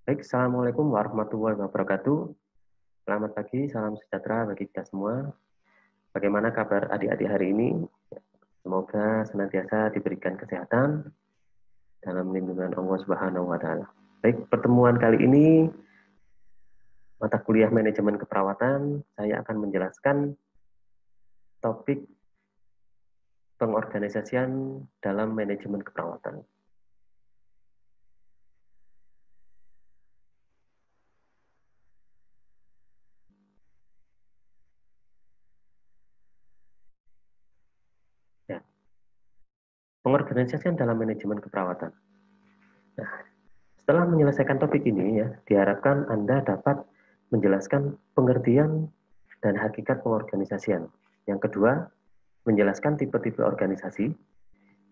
Baik, Assalamualaikum warahmatullahi wabarakatuh. Selamat pagi, salam sejahtera bagi kita semua. Bagaimana kabar adik-adik hari ini? Semoga senantiasa diberikan kesehatan dalam lindungan Allah Subhanahu wa Ta'ala. Baik, pertemuan kali ini mata kuliah manajemen keperawatan, saya akan menjelaskan topik pengorganisasian dalam manajemen keperawatan. Ya, pengorganisasian dalam manajemen keperawatan. Nah, setelah menyelesaikan topik ini ya, diharapkan Anda dapat menjelaskan pengertian dan hakikat pengorganisasian. Yang kedua, menjelaskan tipe-tipe organisasi.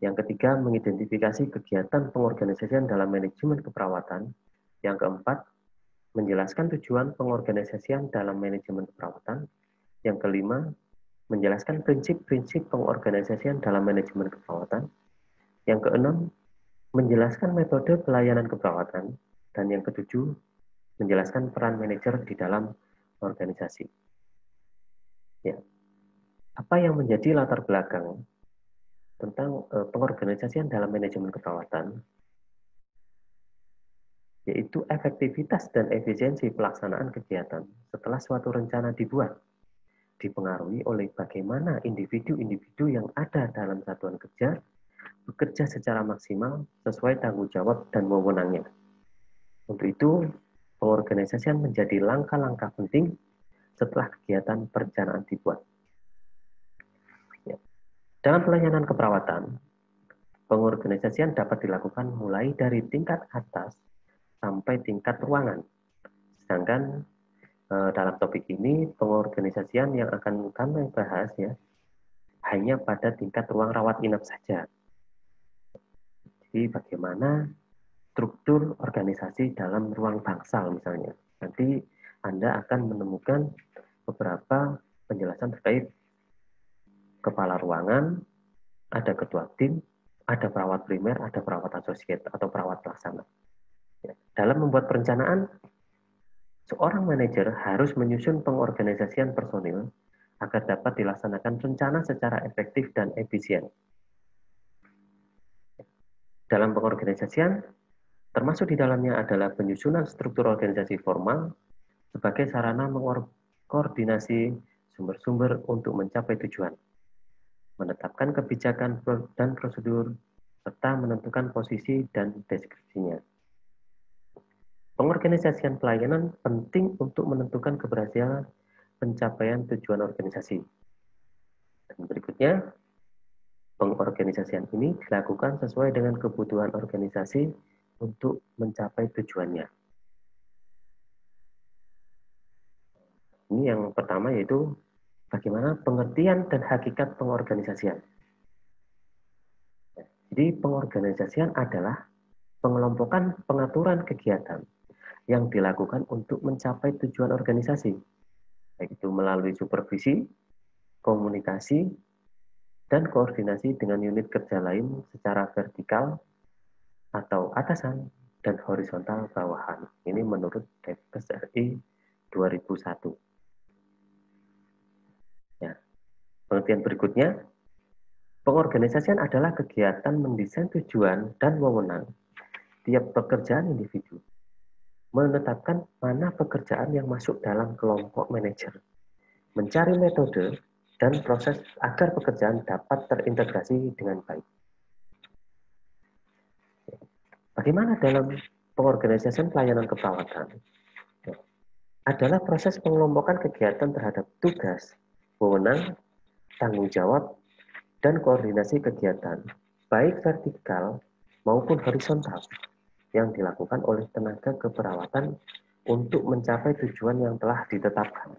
Yang ketiga, mengidentifikasi kegiatan pengorganisasian dalam manajemen keperawatan. Yang keempat, menjelaskan tujuan pengorganisasian dalam manajemen keperawatan. Yang kelima, menjelaskan prinsip-prinsip pengorganisasian dalam manajemen keperawatan. Yang keenam, menjelaskan metode pelayanan keperawatan. Dan yang ketujuh, menjelaskan peran manajer di dalam organisasi. Ya, apa yang menjadi latar belakang tentang pengorganisasian dalam manajemen keperawatan, yaitu efektivitas dan efisiensi pelaksanaan kegiatan setelah suatu rencana dibuat, dipengaruhi oleh bagaimana individu-individu yang ada dalam satuan kerja bekerja secara maksimal sesuai tanggung jawab dan wewenangnya. Untuk itu, pengorganisasian menjadi langkah-langkah penting setelah kegiatan perencanaan dibuat. Ya. Dalam pelayanan keperawatan, pengorganisasian dapat dilakukan mulai dari tingkat atas sampai tingkat ruangan. Sedangkan dalam topik ini pengorganisasian yang akan kami bahas ya hanya pada tingkat ruang rawat inap saja. Jadi bagaimana struktur organisasi dalam ruang bangsal misalnya. Nanti Anda akan menemukan beberapa penjelasan terkait kepala ruangan, ada ketua tim, ada perawat primer, ada perawat associate atau perawat pelaksana. Ya. Dalam membuat perencanaan, seorang manajer harus menyusun pengorganisasian personil agar dapat dilaksanakan rencana secara efektif dan efisien. Dalam pengorganisasian, termasuk di dalamnya adalah penyusunan struktur organisasi formal sebagai sarana mengkoordinasi sumber-sumber untuk mencapai tujuan, menetapkan kebijakan dan prosedur, serta menentukan posisi dan deskripsinya. Pengorganisasian pelayanan penting untuk menentukan keberhasilan pencapaian tujuan organisasi. Dan berikutnya, pengorganisasian ini dilakukan sesuai dengan kebutuhan organisasi untuk mencapai tujuannya. Ini yang pertama yaitu bagaimana pengertian dan hakikat pengorganisasian. Jadi pengorganisasian adalah pengelompokan pengaturan kegiatan yang dilakukan untuk mencapai tujuan organisasi, baik itu melalui supervisi, komunikasi, dan koordinasi dengan unit kerja lain secara vertikal atau atasan dan horizontal bawahan. Ini menurut Depkes RI 2001. Ya. Pengertian berikutnya, pengorganisasian adalah kegiatan mendesain tujuan dan wewenang tiap pekerjaan individu, menetapkan mana pekerjaan yang masuk dalam kelompok manajer, mencari metode dan proses agar pekerjaan dapat terintegrasi dengan baik. Bagaimana dalam pengorganisasian pelayanan keperawatan? Adalah proses pengelompokan kegiatan terhadap tugas, wewenang, tanggung jawab, dan koordinasi kegiatan, baik vertikal maupun horizontal, yang dilakukan oleh tenaga keperawatan untuk mencapai tujuan yang telah ditetapkan.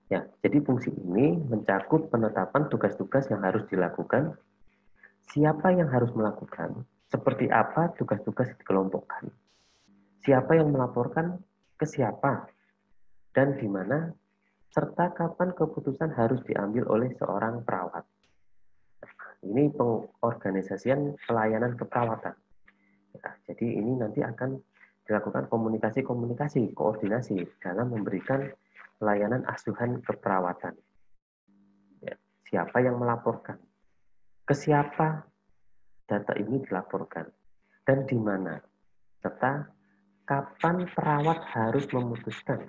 Ya, jadi fungsi ini mencakup penetapan tugas-tugas yang harus dilakukan, siapa yang harus melakukan, seperti apa tugas-tugas dikelompokkan, siapa yang melaporkan ke siapa, dan di mana, serta kapan keputusan harus diambil oleh seorang perawat. Ini pengorganisasian pelayanan keperawatan. Ya, jadi ini nanti akan dilakukan komunikasi-komunikasi, koordinasi dalam memberikan pelayanan asuhan keperawatan. Ya, siapa yang melaporkan? Ke siapa data ini dilaporkan? Dan di mana? Serta kapan perawat harus memutuskan?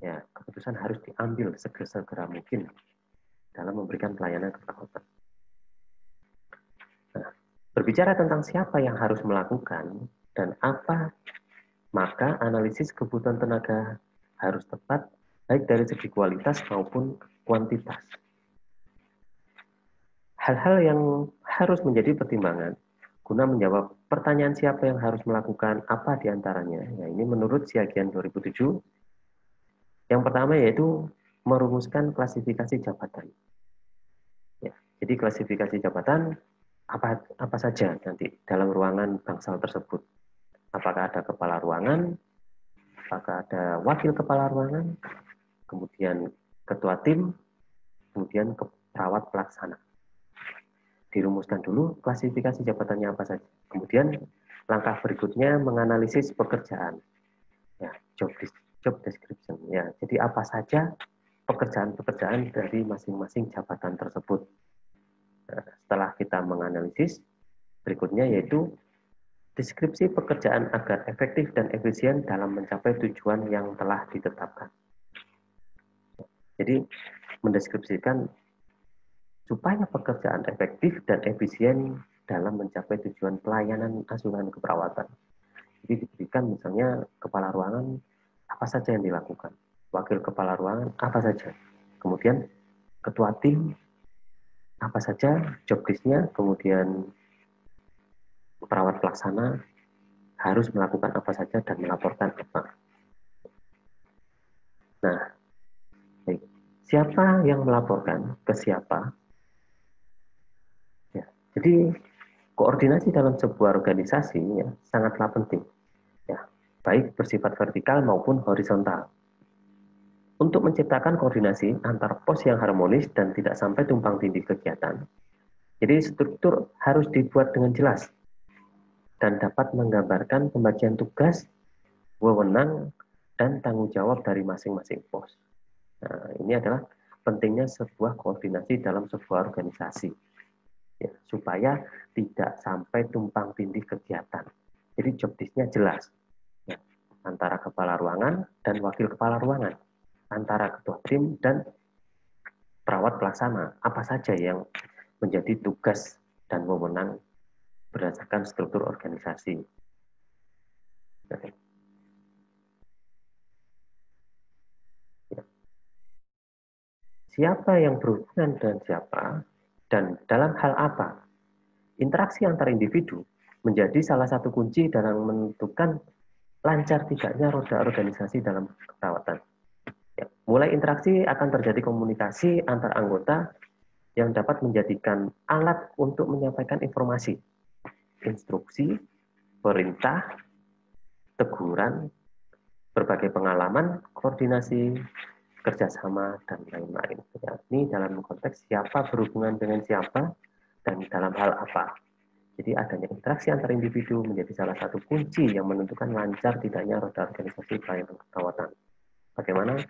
Ya, keputusan harus diambil segera mungkin dalam memberikan pelayanan keperawatan. Nah, berbicara tentang siapa yang harus melakukan dan apa, maka analisis kebutuhan tenaga harus tepat baik dari segi kualitas maupun kuantitas. Hal-hal yang harus menjadi pertimbangan guna menjawab pertanyaan siapa yang harus melakukan apa diantaranya. Ya, ini menurut Siagian 2007. Yang pertama yaitu merumuskan klasifikasi jabatan. Ya, jadi klasifikasi jabatan apa saja nanti dalam ruangan bangsal tersebut. Apakah ada kepala ruangan, apakah ada wakil kepala ruangan, kemudian ketua tim, kemudian perawat pelaksana. Dirumuskan dulu klasifikasi jabatannya apa saja. Kemudian langkah berikutnya menganalisis pekerjaan. Ya, job description. Ya, jadi apa saja pekerjaan-pekerjaan dari masing-masing jabatan tersebut. Nah, setelah kita menganalisis, berikutnya yaitu deskripsi pekerjaan agar efektif dan efisien dalam mencapai tujuan yang telah ditetapkan. Jadi, mendeskripsikan supaya pekerjaan efektif dan efisien dalam mencapai tujuan pelayanan asuhan keperawatan. Jadi diberikan misalnya kepala ruangan apa saja yang dilakukan, wakil kepala ruangan apa saja, kemudian ketua tim apa saja job list-nya, kemudian perawat pelaksana harus melakukan apa saja dan melaporkan apa. Nah, baik. Siapa yang melaporkan ke siapa? Ya, jadi koordinasi dalam sebuah organisasi ya, sangatlah penting, ya, baik bersifat vertikal maupun horizontal. Untuk menciptakan koordinasi antar pos yang harmonis dan tidak sampai tumpang tindih kegiatan, jadi struktur harus dibuat dengan jelas dan dapat menggambarkan pembagian tugas, wewenang, dan tanggung jawab dari masing-masing pos. Nah, ini adalah pentingnya sebuah koordinasi dalam sebuah organisasi. Ya, supaya tidak sampai tumpang tindih kegiatan. Jadi job list-nya jelas. Ya, antara kepala ruangan dan wakil kepala ruangan. Antara ketua tim dan perawat pelaksana. Apa saja yang menjadi tugas dan wewenang berdasarkan struktur organisasi. Ya. Siapa yang berhubungan dengan siapa dan dalam hal apa? Interaksi antar individu menjadi salah satu kunci dalam menentukan lancar tidaknya roda organisasi dalam keperawatan. Ya, mulai interaksi akan terjadi komunikasi antar anggota yang dapat menjadikan alat untuk menyampaikan informasi, instruksi, perintah, teguran, berbagai pengalaman, koordinasi, kerjasama, dan lain-lain. Ya, ini dalam konteks siapa berhubungan dengan siapa dan dalam hal apa. Jadi adanya interaksi antar individu menjadi salah satu kunci yang menentukan lancar tidaknya roda organisasi pelayanan keperawatan. Bagaimana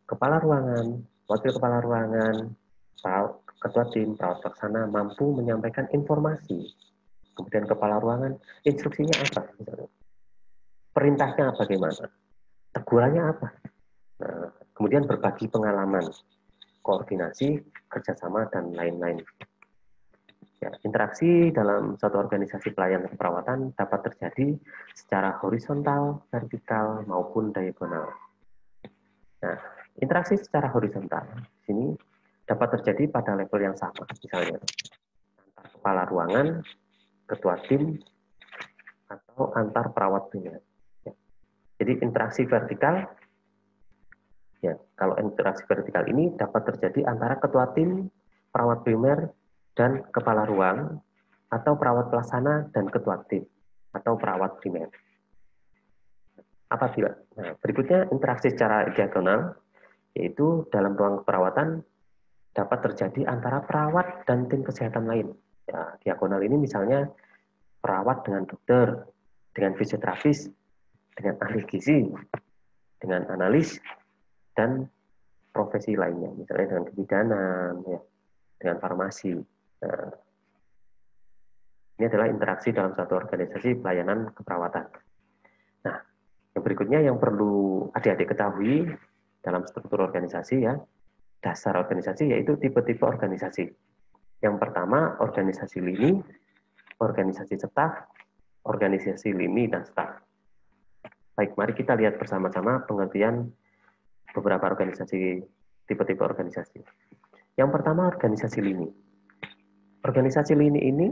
kepala ruangan, wakil kepala ruangan, ketua tim, perawat pelaksana mampu menyampaikan informasi. Kemudian kepala ruangan, instruksinya apa? Perintahnya bagaimana? Tegurannya apa? Nah, kemudian berbagi pengalaman, koordinasi, kerjasama, dan lain-lain. Ya, interaksi dalam suatu organisasi pelayanan keperawatan dapat terjadi secara horizontal, vertikal, maupun diagonal. Nah, interaksi secara horizontal sini dapat terjadi pada level yang sama, misalnya antar kepala ruangan, ketua tim, atau antar perawat primer. Ya. Jadi interaksi vertikal, ya kalau interaksi vertikal ini dapat terjadi antara ketua tim, perawat primer, dan kepala ruang, atau perawat pelaksana dan ketua tim, atau perawat primer. Apabila, nah, berikutnya interaksi secara diagonal, yaitu dalam ruang keperawatan dapat terjadi antara perawat dan tim kesehatan lain. Ya, diagonal ini misalnya perawat dengan dokter, dengan fisioterapis, dengan ahli gizi, dengan analis, dan profesi lainnya, misalnya dengan kebidanan, ya, dengan farmasi. Nah, ini adalah interaksi dalam satu organisasi pelayanan keperawatan. Nah, yang berikutnya yang perlu adik-adik ketahui dalam struktur organisasi, ya, dasar organisasi yaitu tipe-tipe organisasi. Yang pertama, organisasi lini, organisasi staf, organisasi lini dan staf. Baik, mari kita lihat bersama-sama pengertian beberapa organisasi, tipe-tipe organisasi. Yang pertama, organisasi lini. Organisasi lini ini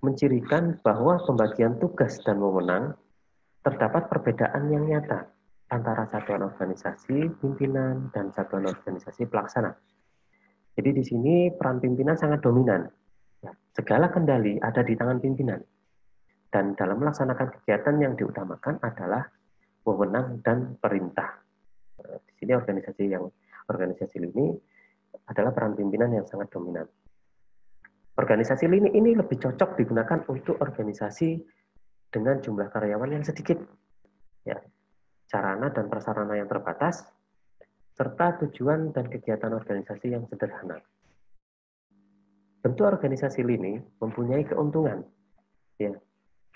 mencirikan bahwa pembagian tugas dan wewenang terdapat perbedaan yang nyata antara satuan organisasi pimpinan dan satuan organisasi pelaksana. Jadi di sini peran pimpinan sangat dominan. Ya, segala kendali ada di tangan pimpinan. Dan dalam melaksanakan kegiatan yang diutamakan adalah wewenang dan perintah. Di sini organisasi lini adalah peran pimpinan yang sangat dominan. Organisasi lini ini lebih cocok digunakan untuk organisasi dengan jumlah karyawan yang sedikit, ya, sarana dan prasarana yang terbatas, serta tujuan dan kegiatan organisasi yang sederhana. Bentuk organisasi lini mempunyai keuntungan, ya.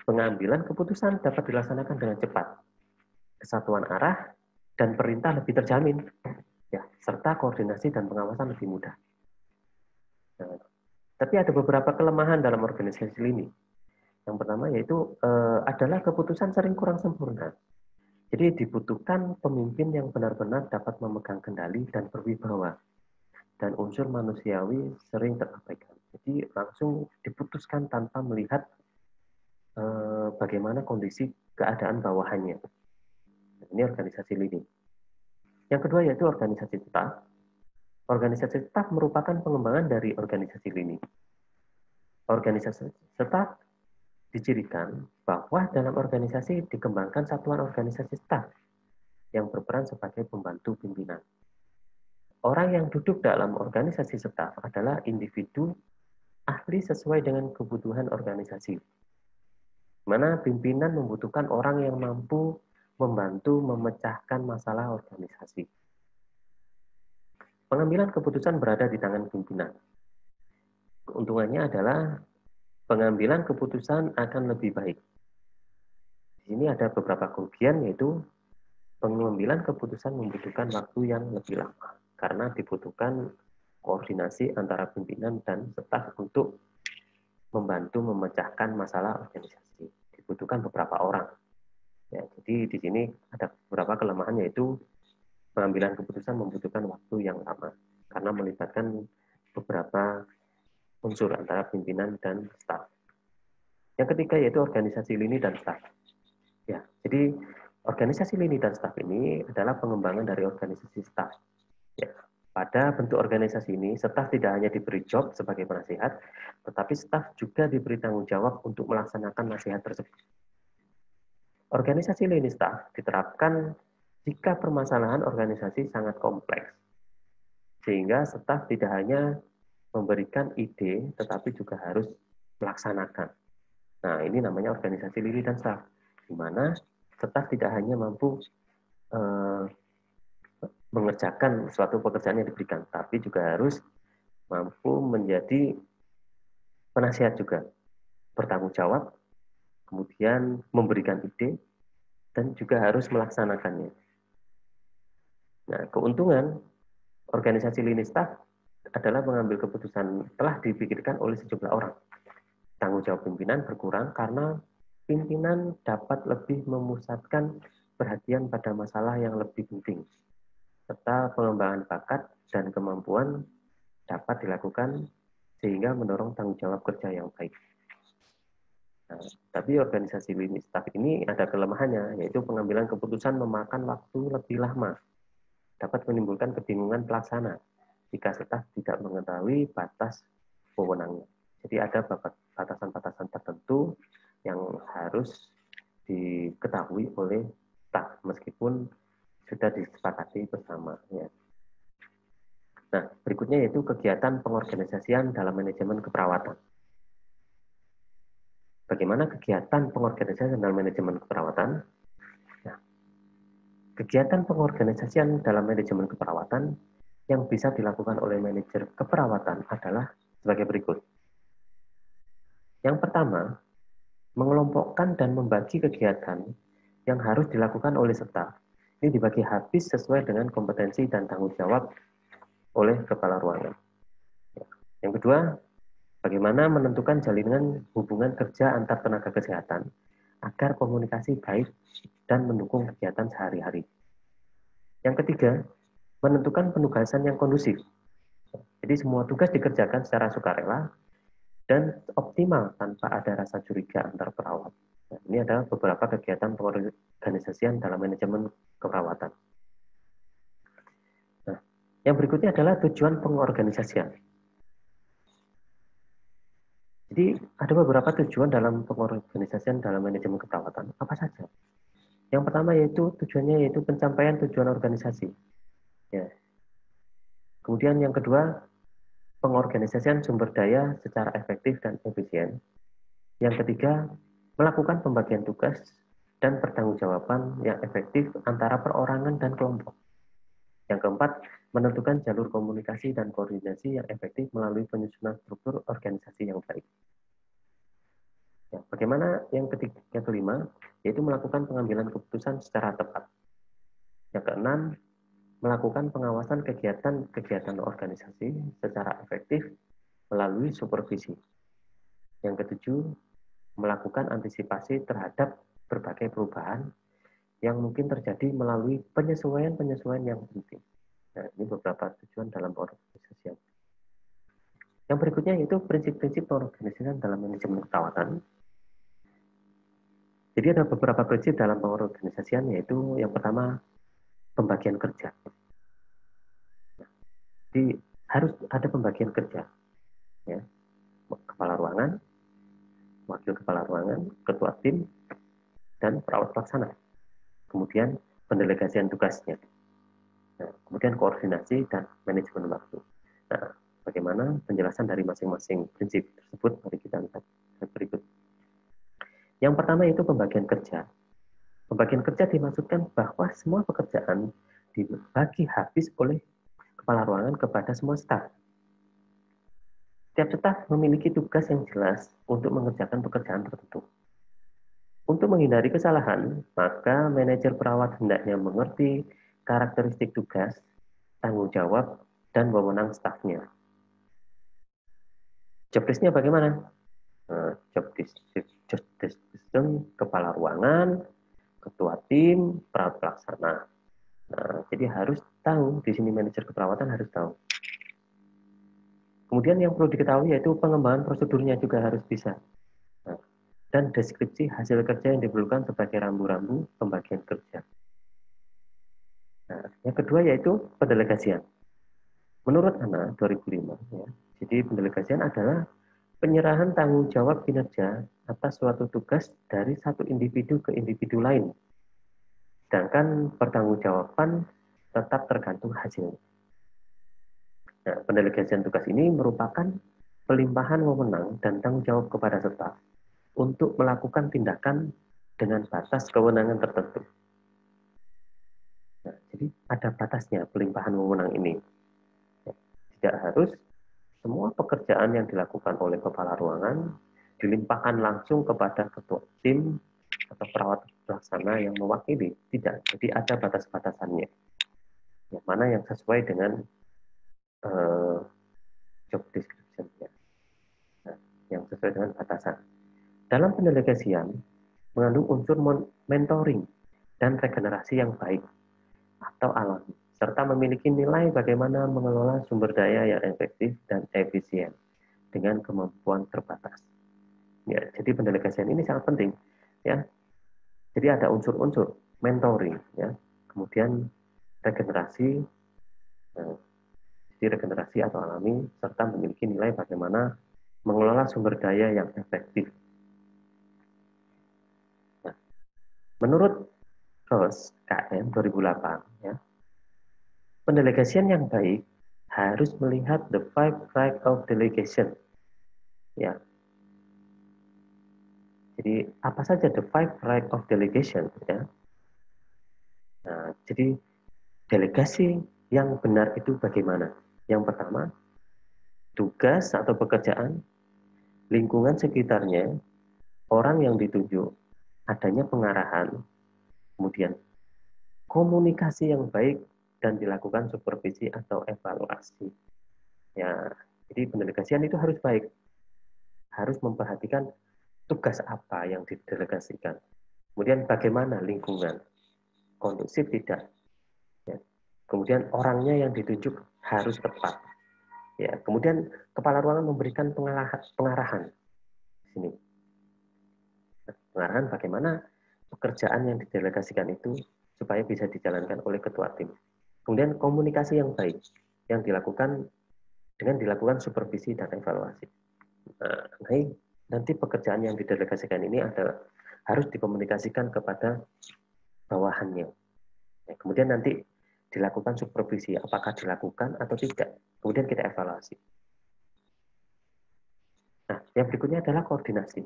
Pengambilan keputusan dapat dilaksanakan dengan cepat, kesatuan arah dan perintah lebih terjamin, ya, serta koordinasi dan pengawasan lebih mudah. Nah, tapi ada beberapa kelemahan dalam organisasi lini. Yang pertama yaitu adalah keputusan sering kurang sempurna. Jadi dibutuhkan pemimpin yang benar-benar dapat memegang kendali dan berwibawa. Dan unsur manusiawi sering terabaikan. Jadi langsung diputuskan tanpa melihat bagaimana kondisi keadaan bawahannya. Ini organisasi lini. Yang kedua yaitu organisasi staf. Organisasi staf merupakan pengembangan dari organisasi lini. Organisasi staf dicirikan bahwa dalam organisasi dikembangkan satuan organisasi staf yang berperan sebagai pembantu pimpinan. Orang yang duduk dalam organisasi staf adalah individu ahli sesuai dengan kebutuhan organisasi. Mana pimpinan membutuhkan orang yang mampu membantu memecahkan masalah organisasi. Pengambilan keputusan berada di tangan pimpinan. Keuntungannya adalah pengambilan keputusan akan lebih baik. Di sini ada beberapa kerugian, yaitu pengambilan keputusan membutuhkan waktu yang lebih lama karena dibutuhkan koordinasi antara pimpinan dan staf untuk membantu memecahkan masalah organisasi. Dibutuhkan beberapa orang. Ya, jadi di sini ada beberapa kelemahan, yaitu pengambilan keputusan membutuhkan waktu yang lama karena melibatkan beberapa unsur antara pimpinan dan staf. Yang ketiga yaitu organisasi lini dan staf. Ya, jadi organisasi lini dan staf ini adalah pengembangan dari organisasi staf. Ya, pada bentuk organisasi ini, staf tidak hanya diberi job sebagai penasihat, tetapi staf juga diberi tanggung jawab untuk melaksanakan nasihat tersebut. Organisasi lini staf diterapkan jika permasalahan organisasi sangat kompleks, sehingga staf tidak hanya memberikan ide, tetapi juga harus melaksanakan. Nah, ini namanya organisasi lini dan staf, di mana staf tidak hanya mampu mengerjakan suatu pekerjaan yang diberikan, tapi juga harus mampu menjadi penasihat juga, bertanggung jawab, kemudian memberikan ide, dan juga harus melaksanakannya. Nah, keuntungan organisasi lini staf adalah mengambil keputusan telah dipikirkan oleh sejumlah orang. Tanggung jawab pimpinan berkurang karena pimpinan dapat lebih memusatkan perhatian pada masalah yang lebih penting, serta pengembangan bakat dan kemampuan dapat dilakukan sehingga mendorong tanggung jawab kerja yang baik. Nah, tapi organisasi lini staf ini ada kelemahannya, yaitu pengambilan keputusan memakan waktu lebih lama, dapat menimbulkan kebingungan pelaksana jika staf tidak mengetahui batas wewenangnya. Jadi ada batasan-batasan tertentu yang harus diketahui oleh staf meskipun sudah disepakati bersama. Ya. Nah, berikutnya yaitu kegiatan pengorganisasian dalam manajemen keperawatan. Bagaimana kegiatan pengorganisasian dalam manajemen keperawatan? Kegiatan pengorganisasian dalam manajemen keperawatan yang bisa dilakukan oleh manajer keperawatan adalah sebagai berikut. Yang pertama, mengelompokkan dan membagi kegiatan yang harus dilakukan oleh staf. Ini dibagi habis sesuai dengan kompetensi dan tanggung jawab oleh kepala ruangan. Yang kedua, bagaimana menentukan jalinan hubungan kerja antar tenaga kesehatan agar komunikasi baik dan mendukung kegiatan sehari-hari. Yang ketiga, menentukan penugasan yang kondusif. Jadi semua tugas dikerjakan secara sukarela dan optimal tanpa ada rasa curiga antar perawat. Nah, ini adalah beberapa kegiatan pengorganisasian dalam manajemen keperawatan. Nah, yang berikutnya adalah tujuan pengorganisasian. Jadi ada beberapa tujuan dalam pengorganisasian dalam manajemen keperawatan. Apa saja? Yang pertama yaitu tujuannya yaitu pencapaian tujuan organisasi. Ya. Kemudian yang kedua, pengorganisasian sumber daya secara efektif dan efisien. Yang ketiga, melakukan pembagian tugas dan pertanggungjawaban yang efektif antara perorangan dan kelompok. Yang keempat, menentukan jalur komunikasi dan koordinasi yang efektif melalui penyusunan struktur organisasi yang baik. Ya, bagaimana yang kelima, yaitu melakukan pengambilan keputusan secara tepat. Yang keenam, melakukan pengawasan kegiatan-kegiatan organisasi secara efektif melalui supervisi. Yang ketujuh, melakukan antisipasi terhadap berbagai perubahan yang mungkin terjadi melalui penyesuaian-penyesuaian yang penting. Nah, ini beberapa tujuan dalam pengorganisasian. Yang berikutnya yaitu prinsip-prinsip pengorganisasian dalam manajemen keperawatan. Jadi ada beberapa prinsip dalam pengorganisasian, yaitu yang pertama, pembagian kerja. Jadi harus ada pembagian kerja. Ya. Kepala ruangan, wakil kepala ruangan, ketua tim, dan perawat pelaksana. Kemudian pendelegasian tugasnya. Nah, kemudian koordinasi dan manajemen waktu. Nah, bagaimana penjelasan dari masing-masing prinsip tersebut? Mari kita lihat berikut. Yang pertama yaitu pembagian kerja. Pembagian kerja dimaksudkan bahwa semua pekerjaan dibagi habis oleh kepala ruangan kepada semua staf. Setiap staf memiliki tugas yang jelas untuk mengerjakan pekerjaan tertentu. Untuk menghindari kesalahan, maka manajer perawat hendaknya mengerti karakteristik tugas, tanggung jawab, dan wewenang stafnya. Job desk-nya bagaimana? Job description kepala ruangan, ketua tim, perawat pelaksana. Nah, jadi harus tahu, di sini manajer keperawatan harus tahu. Kemudian yang perlu diketahui yaitu pengembangan prosedurnya juga harus bisa. Nah, dan deskripsi hasil kerja yang diperlukan sebagai rambu-rambu pembagian kerja. Nah, yang kedua yaitu pendelegasian. Menurut ANA 2005, ya, jadi pendelegasian adalah penyerahan tanggung jawab kinerja atas suatu tugas dari satu individu ke individu lain. Sedangkan pertanggungjawaban tetap tergantung hasilnya. Nah, pendelegasian tugas ini merupakan pelimpahan wewenang dan tanggung jawab kepada staf untuk melakukan tindakan dengan batas kewenangan tertentu. Nah, jadi ada batasnya pelimpahan wewenang ini. Tidak harus semua pekerjaan yang dilakukan oleh kepala ruangan dilimpahkan langsung kepada ketua tim atau perawat pelaksana yang mewakili. Tidak, jadi ada batas-batasannya. Yang mana yang sesuai dengan job description-nya. Nah, yang sesuai dengan batasan. Dalam pendelegasian, mengandung unsur mentoring dan regenerasi yang baik atau alami, serta memiliki nilai bagaimana mengelola sumber daya yang efektif dan efisien dengan kemampuan terbatas. Ya, jadi pendelegasian ini sangat penting, ya. Jadi ada unsur-unsur mentoring, ya. Kemudian regenerasi, jadi regenerasi atau alami, serta memiliki nilai bagaimana mengelola sumber daya yang efektif. Nah, menurut KOS KM 2008, ya, pendelegasian yang baik harus melihat the 5 right of delegation. Ya. Jadi apa saja the 5 right of delegation? Ya. Nah, jadi delegasi yang benar itu bagaimana? Yang pertama, tugas atau pekerjaan, lingkungan sekitarnya, orang yang ditunjuk, adanya pengarahan, kemudian komunikasi yang baik, dan dilakukan supervisi atau evaluasi. Ya, jadi pendelegasian itu harus baik, harus memperhatikan tugas apa yang didelegasikan. Kemudian bagaimana lingkungan, kondusif tidak. Ya. Kemudian orangnya yang ditunjuk harus tepat. Ya, kemudian kepala ruangan memberikan pengarahan. Sini. Pengarahan bagaimana pekerjaan yang didelegasikan itu supaya bisa dijalankan oleh ketua tim. Kemudian komunikasi yang baik yang dilakukan dengan dilakukan supervisi dan evaluasi. Nah, nanti pekerjaan yang didelegasikan ini harus dikomunikasikan kepada bawahannya. Ya, kemudian nanti dilakukan supervisi, apakah dilakukan atau tidak. Kemudian kita evaluasi. Nah, yang berikutnya adalah koordinasi.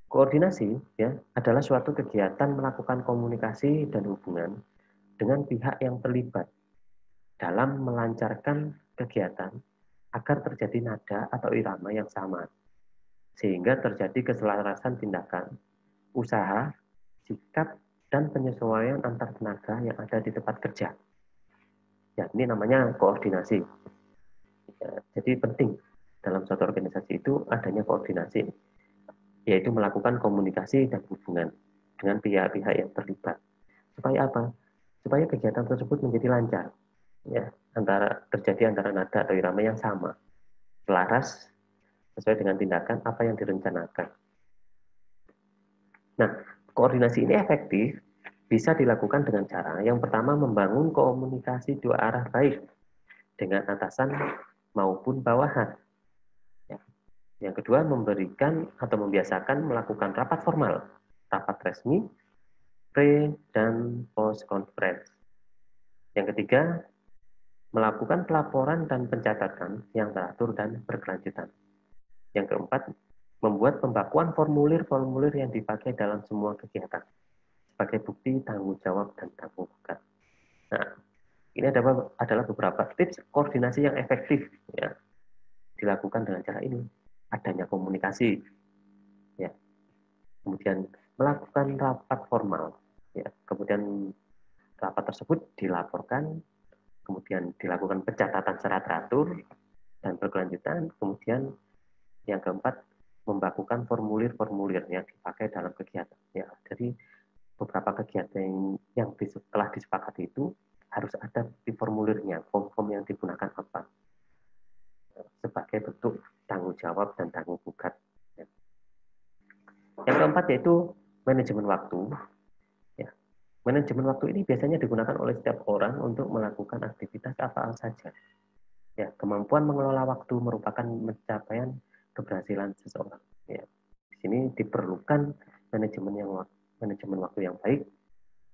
Koordinasi ya adalah suatu kegiatan melakukan komunikasi dan hubungan dengan pihak yang terlibat dalam melancarkan kegiatan agar terjadi nada atau irama yang sama, sehingga terjadi keselarasan tindakan, usaha, sikap, dan penyesuaian antar tenaga yang ada di tempat kerja. Ya, ini namanya koordinasi. Ya, jadi penting dalam suatu organisasi itu adanya koordinasi, yaitu melakukan komunikasi dan hubungan dengan pihak-pihak yang terlibat. Supaya apa? Supaya kegiatan tersebut menjadi lancar. Ya, terjadi antara nada atau irama yang sama, selaras sesuai dengan tindakan apa yang direncanakan. Nah, koordinasi ini efektif bisa dilakukan dengan cara yang pertama membangun komunikasi dua arah baik dengan atasan maupun bawahan. Ya. Yang kedua, memberikan atau membiasakan melakukan rapat formal, rapat resmi, pre dan post conference. Yang ketiga, melakukan pelaporan dan pencatatan yang teratur dan berkelanjutan. Yang keempat, membuat pembakuan formulir-formulir yang dipakai dalam semua kegiatan sebagai bukti tanggung jawab dan tanggung jawab. Nah, ini adalah beberapa tips koordinasi yang efektif ya dilakukan dengan cara ini. Adanya komunikasi, ya. Kemudian melakukan rapat formal, ya. Kemudian rapat tersebut dilaporkan, kemudian dilakukan pencatatan secara teratur dan berkelanjutan. Kemudian yang keempat, membakukan formulir-formulir yang dipakai dalam kegiatan. Ya, jadi beberapa kegiatan yang telah disepakati itu harus ada di formulirnya, form-form yang digunakan apa sebagai bentuk tanggung jawab dan tanggung gugat. Yang keempat yaitu manajemen waktu. Ya, manajemen waktu ini biasanya digunakan oleh setiap orang untuk melakukan aktivitas apa saja. Ya, kemampuan mengelola waktu merupakan pencapaian keberhasilan seseorang. Ya, di sini diperlukan manajemen waktu yang baik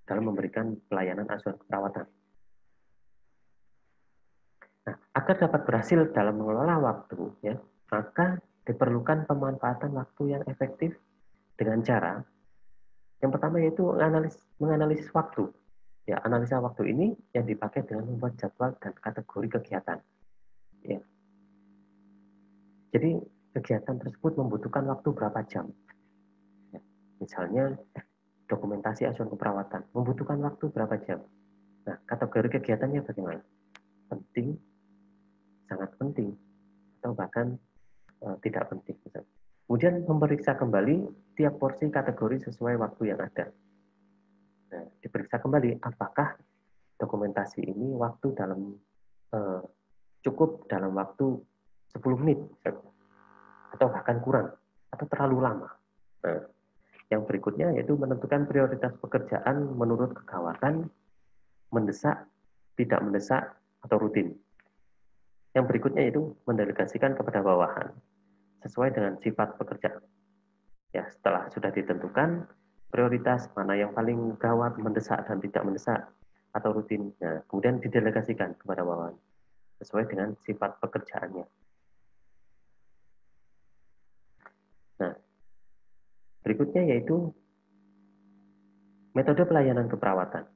dalam memberikan pelayanan asuhan keperawatan. Nah, agar dapat berhasil dalam mengelola waktu, ya, maka diperlukan pemanfaatan waktu yang efektif dengan cara yang pertama yaitu menganalisis waktu. Ya, analisa waktu ini yang dipakai dengan membuat jadwal dan kategori kegiatan. Ya. Jadi kegiatan tersebut membutuhkan waktu berapa jam. Ya. Misalnya dokumentasi asuhan keperawatan membutuhkan waktu berapa jam. Nah, kategori kegiatannya bagaimana? Penting, sangat penting, atau bahkan tidak penting. Kemudian memeriksa kembali tiap porsi kategori sesuai waktu yang ada. Nah, diperiksa kembali apakah dokumentasi ini waktu dalam cukup dalam waktu 10 menit atau bahkan kurang atau terlalu lama. Nah, yang berikutnya yaitu menentukan prioritas pekerjaan menurut kegawatan, mendesak, tidak mendesak, atau rutin. Yang berikutnya yaitu mendelegasikan kepada bawahan sesuai dengan sifat pekerjaan. Ya, setelah sudah ditentukan prioritas mana yang paling gawat, mendesak dan tidak mendesak atau rutin, nah, kemudian didelegasikan kepada bawahan sesuai dengan sifat pekerjaannya. Nah, berikutnya yaitu metode pelayanan keperawatan.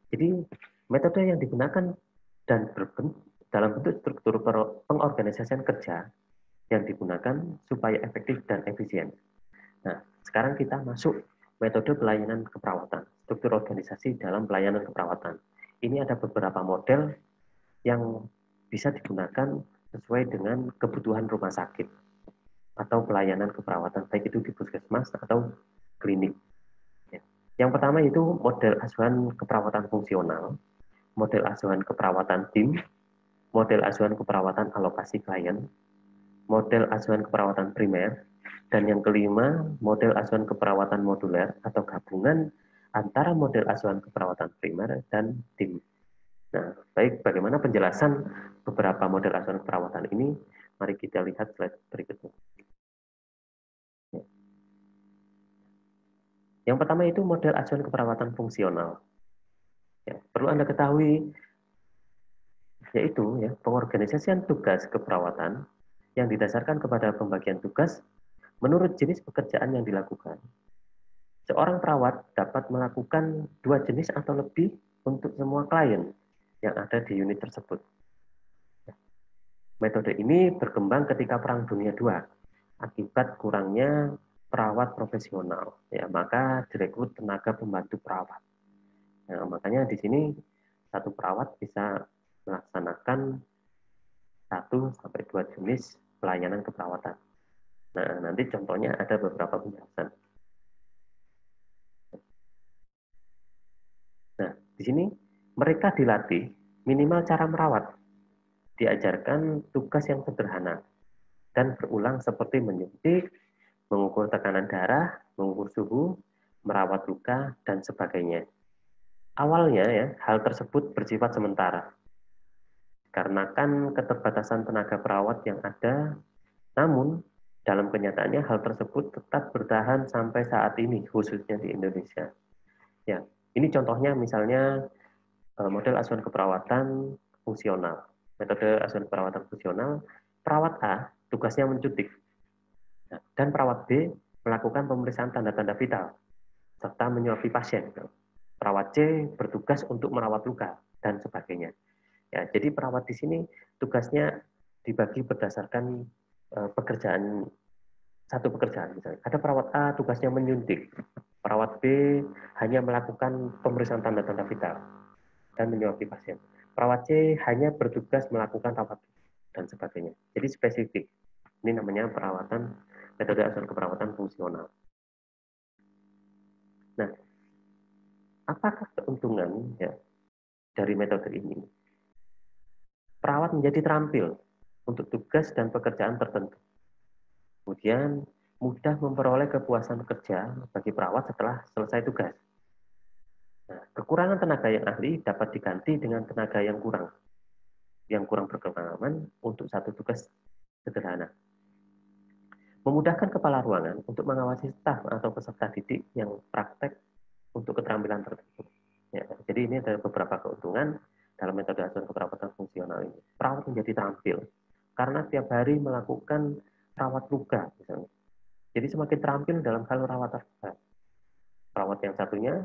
Jadi metode yang digunakan dan dalam bentuk struktur pengorganisasian kerja yang digunakan supaya efektif dan efisien. Nah, sekarang kita masuk metode pelayanan keperawatan, struktur organisasi dalam pelayanan keperawatan. Ini ada beberapa model yang bisa digunakan sesuai dengan kebutuhan rumah sakit atau pelayanan keperawatan, baik itu di puskesmas atau klinik. Yang pertama itu model asuhan keperawatan fungsional, model asuhan keperawatan tim, model asuhan keperawatan alokasi klien, model asuhan keperawatan primer, dan yang kelima, model asuhan keperawatan moduler atau gabungan antara model asuhan keperawatan primer dan tim. Nah, baik bagaimana penjelasan beberapa model asuhan keperawatan ini, mari kita lihat slide berikutnya. Yang pertama itu model asuhan keperawatan fungsional. Ya, perlu Anda ketahui, yaitu pengorganisasian tugas keperawatan yang didasarkan kepada pembagian tugas menurut jenis pekerjaan yang dilakukan. Seorang perawat dapat melakukan 2 jenis atau lebih untuk semua klien yang ada di unit tersebut. Metode ini berkembang ketika Perang Dunia II akibat kurangnya perawat profesional. Ya, maka direkrut tenaga pembantu perawat. Nah, makanya di sini satu perawat bisa melaksanakan 1-2 jenis pelayanan keperawatan. Nah, nanti contohnya ada beberapa penjelasan. Nah, di sini mereka dilatih minimal cara merawat, diajarkan tugas yang sederhana, dan berulang seperti menyuntik, mengukur tekanan darah, mengukur suhu, merawat luka, dan sebagainya. Awalnya hal tersebut bersifat sementara, karena kan keterbatasan tenaga perawat yang ada, namun dalam kenyataannya hal tersebut tetap bertahan sampai saat ini, khususnya di Indonesia. Ya, ini contohnya misalnya model asuhan keperawatan fungsional. Metode asuhan keperawatan fungsional, perawat A tugasnya mencutik, dan perawat B melakukan pemeriksaan tanda-tanda vital, serta menyuapi pasien. Perawat C bertugas untuk merawat luka, dan sebagainya. Ya, jadi perawat di sini tugasnya dibagi berdasarkan pekerjaan, satu pekerjaan misalnya. Ada perawat A tugasnya menyuntik, perawat B hanya melakukan pemeriksaan tanda-tanda vital dan menyuapi pasien. Perawat C hanya bertugas melakukan rawat dan sebagainya. Jadi spesifik. Ini namanya perawatan, metode asuhan keperawatan fungsional. Nah, apakah keuntungan dari metode ini? Perawat menjadi terampil untuk tugas dan pekerjaan tertentu. Kemudian mudah memperoleh kepuasan kerja bagi perawat setelah selesai tugas. Nah, kekurangan tenaga yang ahli dapat diganti dengan tenaga yang kurang berpengalaman untuk satu tugas sederhana. Memudahkan kepala ruangan untuk mengawasi staf atau peserta didik yang praktek untuk keterampilan tertentu. Ya, jadi ini ada beberapa keuntungan dalam metode asuhan keperawatan fungsional ini. Perawat menjadi terampil karena tiap hari melakukan rawat luka misalnya. Jadi semakin terampil dalam hal rawat luka. Perawat yang satunya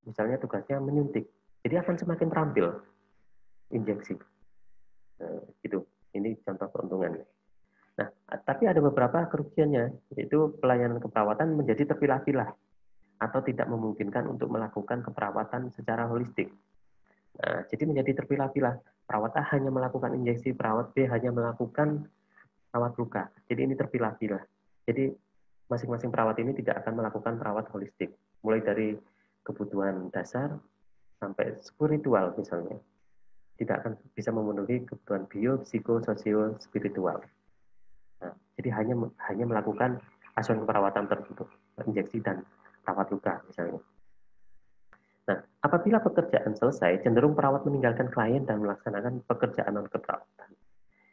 misalnya tugasnya menyuntik, jadi akan semakin terampil injeksi. Gitu. Ini contoh keuntungannya. Nah, tapi ada beberapa kerugiannya, yaitu pelayanan keperawatan menjadi terpilah-pilah atau tidak memungkinkan untuk melakukan keperawatan secara holistik. Nah, jadi menjadi terpilah-pilah. Perawat A hanya melakukan injeksi, perawat B hanya melakukan rawat luka. Jadi ini terpilah-pilah. Jadi masing-masing perawat ini tidak akan melakukan perawat holistik. Mulai dari kebutuhan dasar sampai spiritual misalnya. Tidak akan bisa memenuhi kebutuhan bio, psiko, sosio, spiritual. Nah, jadi hanya melakukan asuhan keperawatan tertentu, injeksi dan rawat luka misalnya. Nah, apabila pekerjaan selesai, cenderung perawat meninggalkan klien dan melaksanakan pekerjaan non keperawatan.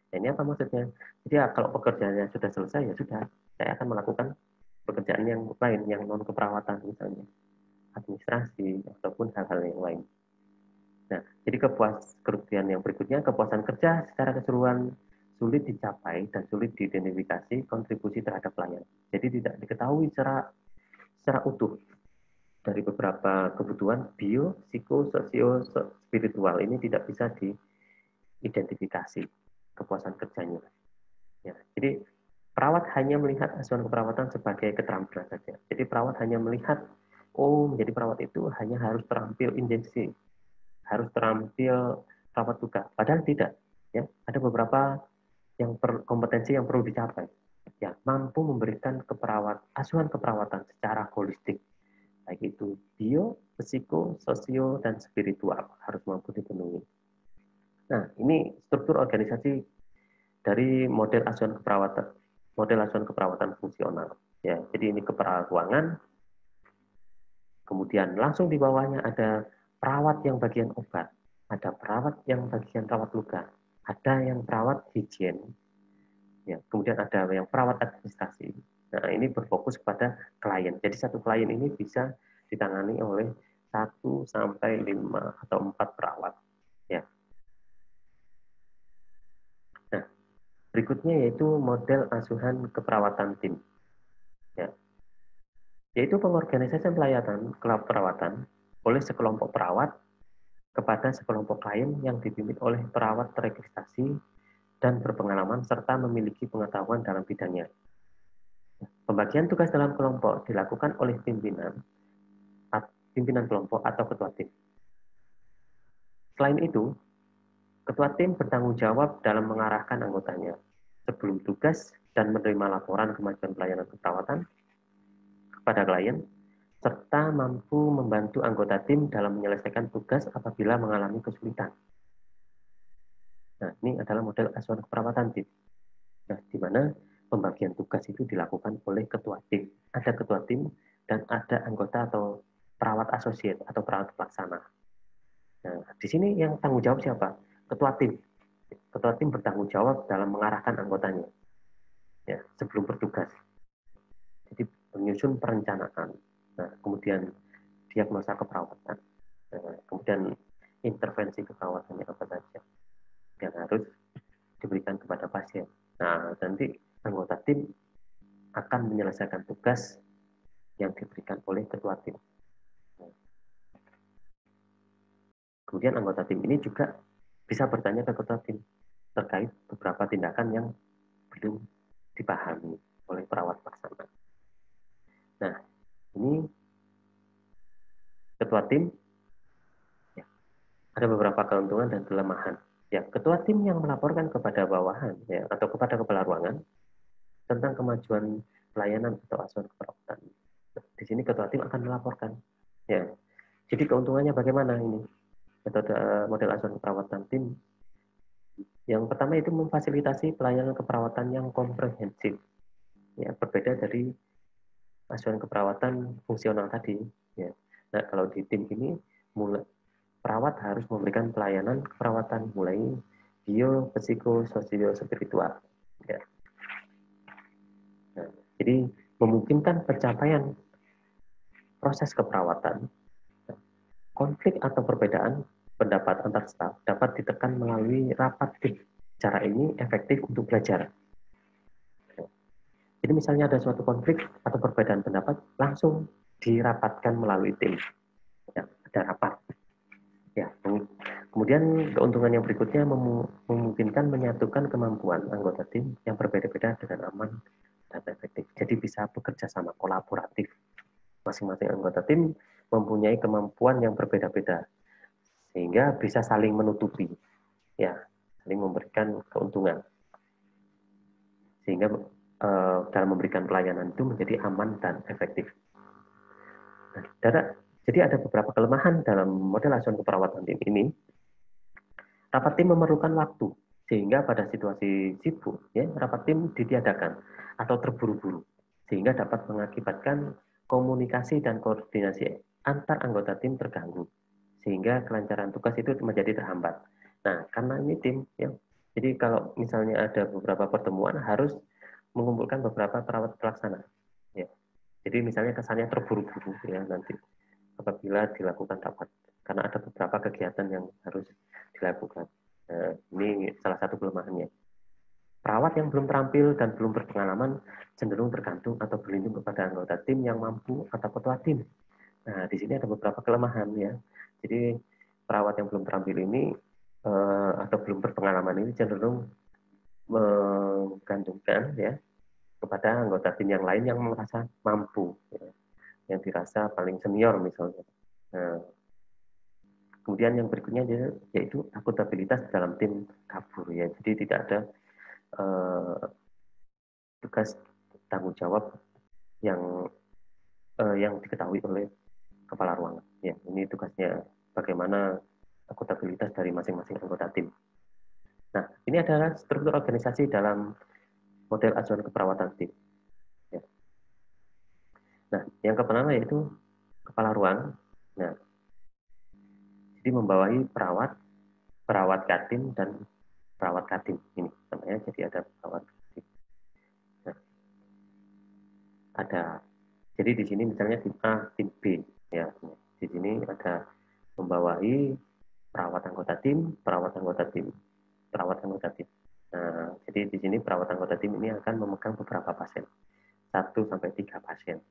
Nah, ini apa maksudnya? Jadi kalau pekerjaannya sudah selesai, ya sudah, saya akan melakukan pekerjaan yang lain, yang non keperawatan misalnya, administrasi ataupun hal-hal yang lain. Nah, jadi kerugian yang berikutnya, kepuasan kerja secara keseluruhan sulit dicapai dan sulit diidentifikasi kontribusi terhadap pelayan. Jadi tidak diketahui secara utuh. dari beberapa kebutuhan bio, psiko, sosio, spiritual ini tidak bisa diidentifikasi kepuasan kerjanya. Ya, jadi perawat hanya melihat asuhan keperawatan sebagai keterampilan saja. Jadi perawat hanya melihat, oh menjadi perawat itu hanya harus terampil intensif, harus terampil perawat luka. Padahal tidak. Ya, ada beberapa kompetensi yang perlu dicapai. Ya, mampu memberikan asuhan keperawatan secara holistik, baik itu bio, psiko, sosio, dan spiritual harus mampu dipenuhi. Nah, ini struktur organisasi dari model asuhan keperawatan fungsional. Ya, jadi ini kepala ruangan, kemudian langsung di bawahnya ada perawat yang bagian obat, ada perawat yang bagian rawat luka, ada yang perawat higien, ya, kemudian ada yang perawat administrasi. Nah, ini berfokus kepada klien. Jadi satu klien ini bisa ditangani oleh 1 sampai 5 atau 4 perawat. Ya. Nah, berikutnya yaitu model asuhan keperawatan tim. Ya. Yaitu pengorganisasian perawatan oleh sekelompok perawat kepada sekelompok klien yang dipimpin oleh perawat terregistrasi dan berpengalaman serta memiliki pengetahuan dalam bidangnya. Pembagian tugas dalam kelompok dilakukan oleh pimpinan kelompok atau ketua tim. Selain itu, ketua tim bertanggung jawab dalam mengarahkan anggotanya sebelum tugas dan menerima laporan kemajuan pelayanan keperawatan kepada klien, serta mampu membantu anggota tim dalam menyelesaikan tugas apabila mengalami kesulitan. Nah, ini adalah model asuhan keperawatan tim. Nah, di mana pembagian tugas itu dilakukan oleh ketua tim. Ada ketua tim dan ada anggota atau perawat asosiat atau perawat pelaksana. Nah, di sini yang tanggung jawab siapa? Ketua tim. Ketua tim bertanggung jawab dalam mengarahkan anggotanya, ya, sebelum bertugas. Jadi menyusun perencanaan. Nah, kemudian diagnosa keperawatan. Nah, kemudian intervensi keperawatannya apa saja yang harus diberikan kepada pasien. Nah, nanti anggota tim akan menyelesaikan tugas yang diberikan oleh ketua tim. Kemudian anggota tim ini juga bisa bertanya ke ketua tim terkait beberapa tindakan yang belum dipahami oleh perawat pelaksana. Nah, ini ketua tim, ya, ada beberapa keuntungan dan kelemahan. Ya, ketua tim yang melaporkan kepada bawahan, ya, atau kepada kepala ruangan tentang kemajuan pelayanan atau asuhan keperawatan. Di sini ketua tim akan melaporkan. Ya, jadi keuntungannya bagaimana ini? Metode model asuhan keperawatan tim. Yang pertama itu memfasilitasi pelayanan keperawatan yang komprehensif. Ya, berbeda dari asuhan keperawatan fungsional tadi. Ya. Nah, kalau di tim ini perawat harus memberikan pelayanan keperawatan mulai bio, psiko, sosio, spiritual. Ya. Nah, jadi memungkinkan pencapaian proses keperawatan. Konflik atau perbedaan pendapat antar staf dapat ditekan melalui rapat tim. Cara ini efektif untuk belajar. Jadi misalnya ada suatu konflik atau perbedaan pendapat, langsung dirapatkan melalui tim. Ya, ada rapat. Ya, kemudian keuntungan yang berikutnya memungkinkan menyatukan kemampuan anggota tim yang berbeda-beda dengan aman dan efektif. Jadi bisa bekerja sama kolaboratif. Masing-masing anggota tim mempunyai kemampuan yang berbeda-beda sehingga bisa saling menutupi, ya, saling memberikan keuntungan sehingga dalam memberikan pelayanan itu menjadi aman dan efektif. Nah, jadi ada beberapa kelemahan dalam model asuhan keperawatan tim ini. Rapat tim memerlukan waktu sehingga pada situasi sibuk, ya, rapat tim ditiadakan atau terburu-buru sehingga dapat mengakibatkan komunikasi dan koordinasi antar anggota tim terganggu sehingga kelancaran tugas itu menjadi terhambat. Nah, karena ini tim, ya, jadi kalau misalnya ada beberapa pertemuan harus mengumpulkan beberapa perawat pelaksana. Ya. Jadi misalnya kesannya terburu-buru, ya, nanti apabila dilakukan rapat, karena ada beberapa kegiatan yang harus dilakukan. Nah, ini salah satu kelemahannya. Perawat yang belum terampil dan belum berpengalaman cenderung tergantung atau berlindung kepada anggota tim yang mampu atau ketua tim Nah, di sini ada beberapa kelemahan ya. Jadi perawat yang belum terampil ini atau belum berpengalaman ini cenderung menggantungkan ya kepada anggota tim yang lain yang merasa mampu, ya, yang dirasa paling senior misalnya. Nah, kemudian yang berikutnya yaitu akuntabilitas dalam tim kabur ya. Jadi tidak ada tugas tanggung jawab yang diketahui oleh kepala ruangan. Ya, ini tugasnya bagaimana akuntabilitas dari masing-masing anggota tim. Nah, ini adalah struktur organisasi dalam model acuan keperawatan tim. Ya. Nah, yang pertama yaitu kepala ruang. Nah, jadi membawahi perawat, perawat Katim dan perawat Katim ini namanya. Jadi ada perawat Katim. Nah, ada. Jadi di sini misalnya tim A, tim B, ya. Di sini ada membawahi perawat anggota tim, perawat anggota tim, perawat anggota tim. Nah, jadi di sini perawat anggota tim ini akan memegang beberapa pasien, 1-3 pasien.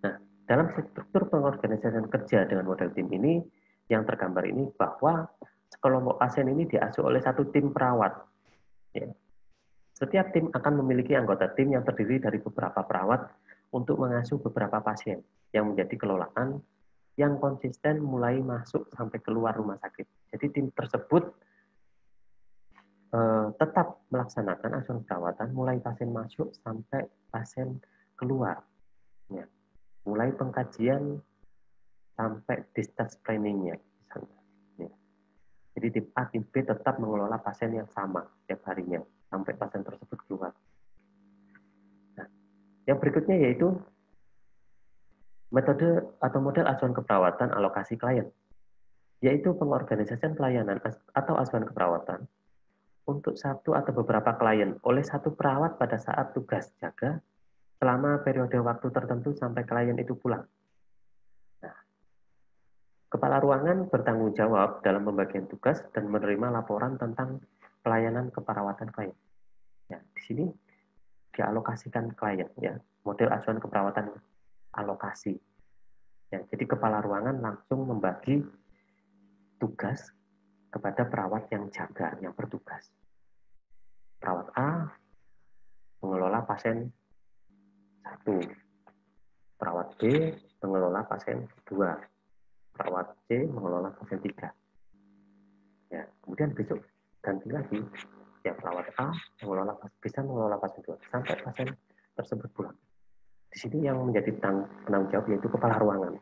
Nah, dalam struktur pengorganisasian kerja dengan model tim ini, yang tergambar ini bahwa sekelompok pasien ini diasuh oleh satu tim perawat. Ya. Setiap tim akan memiliki anggota tim yang terdiri dari beberapa perawat untuk mengasuh beberapa pasien yang menjadi kelolaan yang konsisten mulai masuk sampai keluar rumah sakit. Jadi tim tersebut tetap melaksanakan asuhan perawatan mulai pasien masuk sampai pasien keluar. Ya. Mulai pengkajian sampai discharge planning-nya. Ya. Jadi tim A, tim B tetap mengelola pasien yang sama setiap harinya sampai pasien tersebut keluar. Nah, yang berikutnya yaitu metode atau model asuhan keperawatan alokasi klien, yaitu pengorganisasian pelayanan atau asuhan keperawatan untuk satu atau beberapa klien oleh satu perawat pada saat tugas jaga selama periode waktu tertentu sampai klien itu pulang. Nah, kepala ruangan bertanggung jawab dalam pembagian tugas dan menerima laporan tentang pelayanan keperawatan klien. Ya, di sini dialokasikan klien, ya, model asuhan keperawatan alokasi. Ya, jadi kepala ruangan langsung membagi tugas kepada perawat yang jaga, yang bertugas. Perawat A mengelola pasien 1, perawat B mengelola pasien 2, perawat C mengelola pasien 3. Ya, kemudian besok ganti lagi, ya perawat A bisa mengelola pasien 2 sampai pasien tersebut pulang. Di sini yang menjadi penanggung jawab yaitu kepala ruangan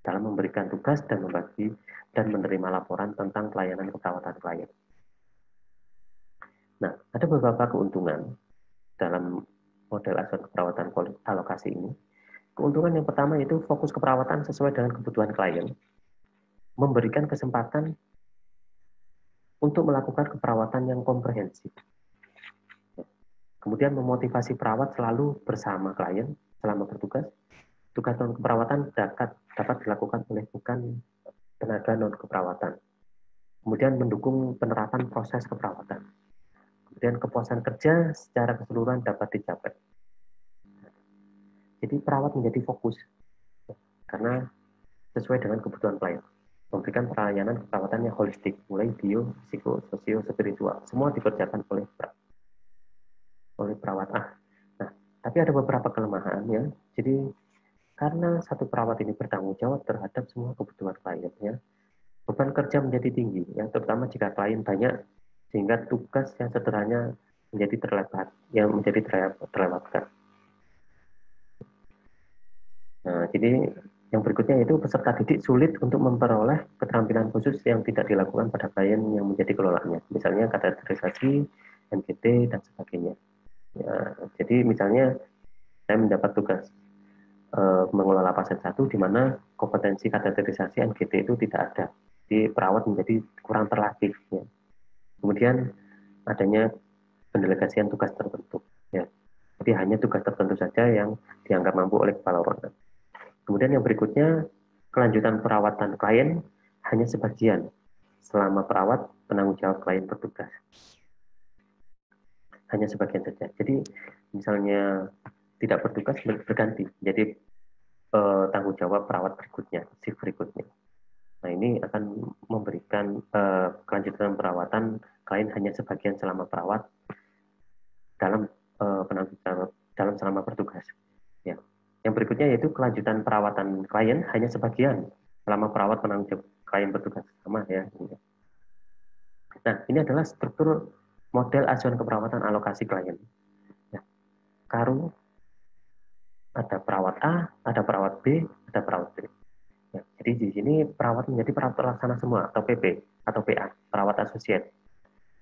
dalam memberikan tugas dan membagi dan menerima laporan tentang pelayanan keperawatan klien. Nah, ada beberapa keuntungan dalam model asuhan keperawatan alokasi ini. Keuntungan yang pertama yaitu fokus keperawatan sesuai dengan kebutuhan klien, memberikan kesempatan untuk melakukan keperawatan yang komprehensif. Kemudian memotivasi perawat selalu bersama klien selama bertugas. Tugas non keperawatan dapat dilakukan oleh bukan tenaga non keperawatan. Kemudian mendukung penerapan proses keperawatan. Kemudian kepuasan kerja secara keseluruhan dapat dicapai. Jadi perawat menjadi fokus karena sesuai dengan kebutuhan klien. Memberikan pelayanan keperawatan yang holistik, mulai bio, psiko, sosio, spiritual. Semua dikerjakan oleh perawat A. Nah, tapi ada beberapa kelemahan ya. Jadi karena satu perawat ini bertanggung jawab terhadap semua kebutuhan kliennya, beban kerja menjadi tinggi, ya, terutama jika klien banyak, sehingga tugas yang sederhana menjadi terlewatkan. Nah, jadi yang berikutnya itu peserta didik sulit untuk memperoleh keterampilan khusus yang tidak dilakukan pada klien yang menjadi kelolaannya, misalnya kateterisasi, NGT, dan sebagainya. Ya, jadi misalnya saya mendapat tugas mengelola pasien 1 di mana kompetensi kateterisasi NGT itu tidak ada. Jadi perawat menjadi kurang terlatih. Ya. Kemudian adanya pendelegasian tugas tertentu. Ya. Jadi hanya tugas tertentu saja yang dianggap mampu oleh kepala ruangan. Kemudian yang berikutnya, kelanjutan perawatan klien hanya sebagian selama perawat penanggung jawab klien bertugas. Hanya sebagian saja. Jadi misalnya tidak bertugas berganti. Jadi tanggung jawab perawat berikutnya, shift berikutnya. Nah, ini akan memberikan kelanjutan perawatan klien hanya sebagian selama perawat dalam penanggung jawab dalam selama bertugas. Ya. Yang berikutnya yaitu kelanjutan perawatan klien hanya sebagian selama perawat penanggung jawab klien bertugas sama ya. Nah, ini adalah struktur model acuan keperawatan alokasi klien. Ya. Karu, ada perawat A, ada perawat B, ada perawat C. Ya, jadi di sini perawat menjadi perawat pelaksana semua atau PP atau PA, perawat asosiat.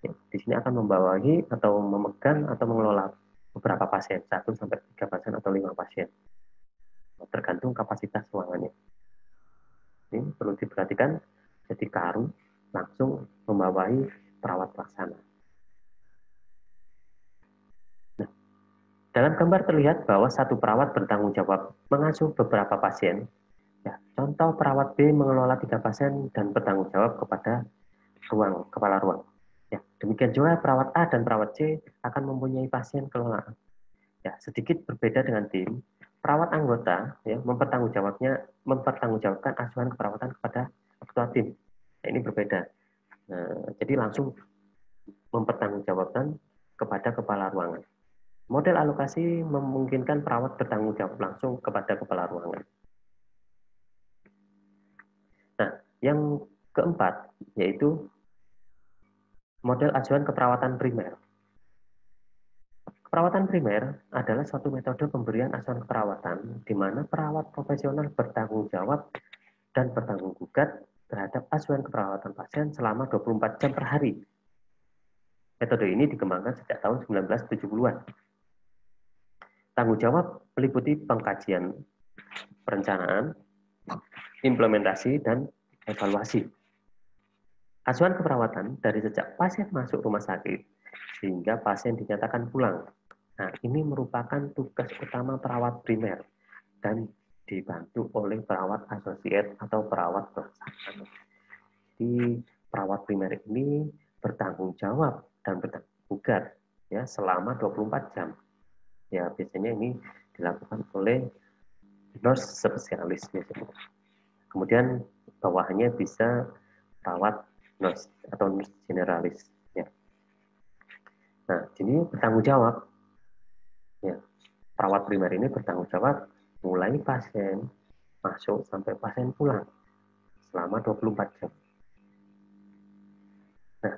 Ya, di sini akan membawahi atau memegang atau mengelola beberapa pasien, 1 sampai 3 pasien atau 5 pasien. Tergantung kapasitas ruangannya. Ini perlu diperhatikan, jadi karu langsung membawahi perawat pelaksana. Nah, dalam gambar terlihat bahwa satu perawat bertanggung jawab mengasuh beberapa pasien. Ya, contoh perawat B mengelola 3 pasien dan bertanggung jawab kepada kepala ruang. Ya, demikian juga perawat A dan perawat C akan mempunyai pasien kelolaan. Ya, sedikit berbeda dengan tim, perawat anggota ya mempertanggungjawabkan asuhan keperawatan kepada ketua tim. Nah, ini berbeda. Nah, jadi langsung mempertanggungjawabkan kepada kepala ruangan. Model alokasi memungkinkan perawat bertanggung jawab langsung kepada kepala ruangan. Nah, yang keempat yaitu model acuan keperawatan primer. Keperawatan primer adalah suatu metode pemberian asuhan keperawatan di mana perawat profesional bertanggung jawab dan bertanggung gugat terhadap asuhan keperawatan pasien selama 24 jam per hari. Metode ini dikembangkan sejak tahun 1970-an. Tanggung jawab meliputi pengkajian perencanaan, implementasi, dan evaluasi. Asuhan keperawatan dari sejak pasien masuk rumah sakit sehingga pasien dinyatakan pulang. Nah, ini merupakan tugas utama perawat primer dan dibantu oleh perawat asosiat atau perawat pelaksana. Jadi perawat primer ini bertanggung jawab dan bertanggung gugat ya selama 24 jam. Ya, biasanya ini dilakukan oleh nurse spesialis biasanya. Kemudian bawahannya bisa perawat nurse atau nurse generalis ya. Nah, ini bertanggung jawab ya. Perawat primer ini bertanggung jawab mulai pasien masuk sampai pasien pulang selama 24 jam. Nah,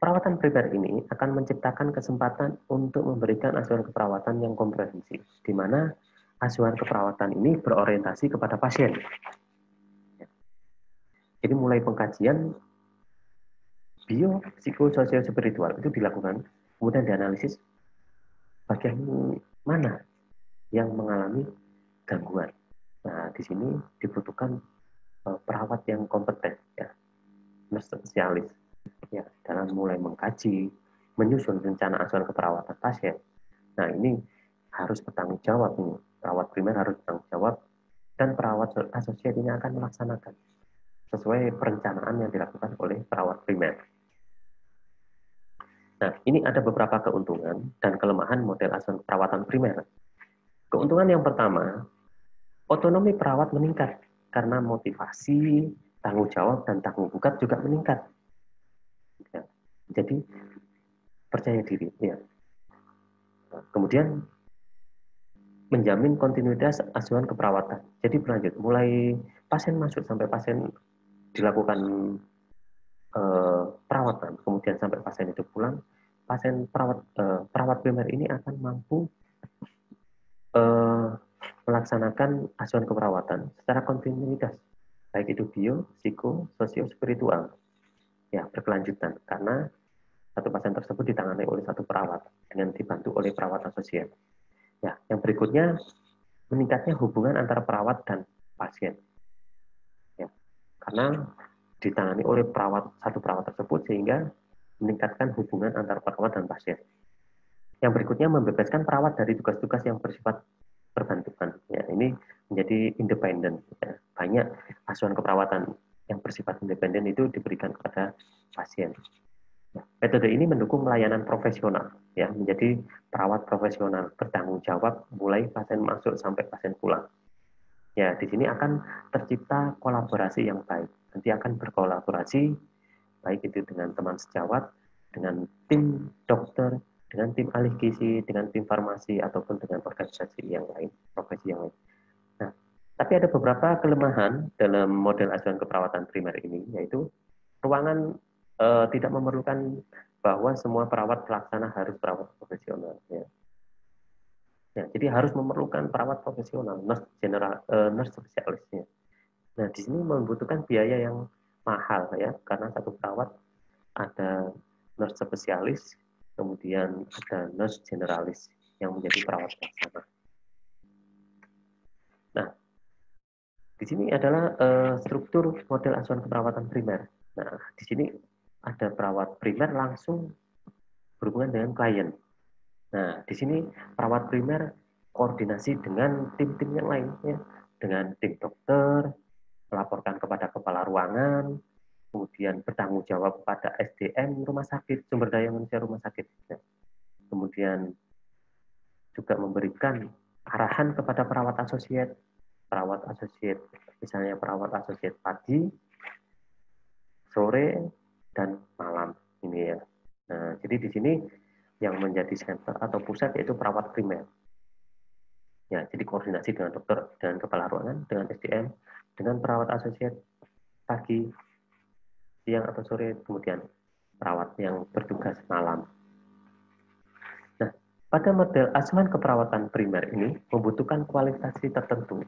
perawatan primer ini akan menciptakan kesempatan untuk memberikan asuhan keperawatan yang komprehensif, di mana asuhan keperawatan ini berorientasi kepada pasien. Jadi mulai pengkajian bio, psiko, sosio, spiritual itu dilakukan, kemudian dianalisis bagian mana yang mengalami gangguan. Nah, di sini dibutuhkan perawat yang kompeten, ya, spesialis, ya, dalam mulai mengkaji, menyusun rencana asuhan keperawatan pasien. Nah, ini harus bertanggung jawab ini. Perawat primer harus bertanggung jawab dan perawat asosiat ini akan melaksanakan sesuai perencanaan yang dilakukan oleh perawat primer. Nah, ini ada beberapa keuntungan dan kelemahan model asuhan perawatan primer. Keuntungan yang pertama, otonomi perawat meningkat karena motivasi, tanggung jawab, dan tanggung gugat juga meningkat. Ya, jadi, percaya diri. Ya. Kemudian, menjamin kontinuitas asuhan keperawatan. Jadi berlanjut, mulai pasien masuk sampai pasien dilakukan perawatan, kemudian sampai pasien itu pulang, pasien perawat primer ini akan mampu melaksanakan asuhan keperawatan secara kontinuitas, baik itu bio, psiko, sosio, spiritual, ya berkelanjutan karena satu pasien tersebut ditangani oleh satu perawat dengan dibantu oleh perawat asosiat. Ya, yang berikutnya meningkatnya hubungan antara perawat dan pasien, ya, karena ditangani oleh satu perawat tersebut sehingga meningkatkan hubungan antara perawat dan pasien. Yang berikutnya membebaskan perawat dari tugas-tugas yang bersifat berbantuan. Ya, ini menjadi independen. Ya. Banyak asuhan keperawatan yang bersifat independen itu diberikan kepada pasien. Ya. Metode ini mendukung pelayanan profesional, ya, menjadi perawat profesional bertanggung jawab mulai pasien masuk sampai pasien pulang. Ya, di sini akan tercipta kolaborasi yang baik. Nanti akan berkolaborasi baik itu dengan teman sejawat, dengan tim dokter, dengan tim ahli gizi, dengan tim farmasi ataupun dengan organisasi yang lain, profesi yang lain. Nah, tapi ada beberapa kelemahan dalam model asuhan keperawatan primer ini, yaitu ruangan tidak memerlukan bahwa semua perawat pelaksana harus perawat profesional. Ya. Ya, jadi harus memerlukan perawat profesional, nurse general, nurse spesialisnya. Nah, di sini membutuhkan biaya yang mahal ya, karena satu perawat ada nurse spesialis, kemudian ada nurse generalis yang menjadi perawat pelaksana. Nah, di sini adalah struktur model asuhan keperawatan primer. Nah, di sini ada perawat primer langsung berhubungan dengan klien. Nah, di sini perawat primer koordinasi dengan tim-tim yang lain, ya, dengan tim dokter, melaporkan kepada kepala ruangan, kemudian bertanggung jawab pada SDM rumah sakit, sumber daya manusia rumah sakit. Ya. Kemudian juga memberikan arahan kepada perawat asosiat, misalnya perawat asosiat pagi, sore, dan malam ini ya. Nah, jadi di sini yang menjadi center atau pusat yaitu perawat primer. Ya, jadi koordinasi dengan dokter, dengan kepala ruangan, dengan SDM, dengan perawat asosiat pagi, siang atau sore, kemudian perawat yang bertugas malam. Nah, pada model asuhan keperawatan primer ini membutuhkan kualifikasi tertentu.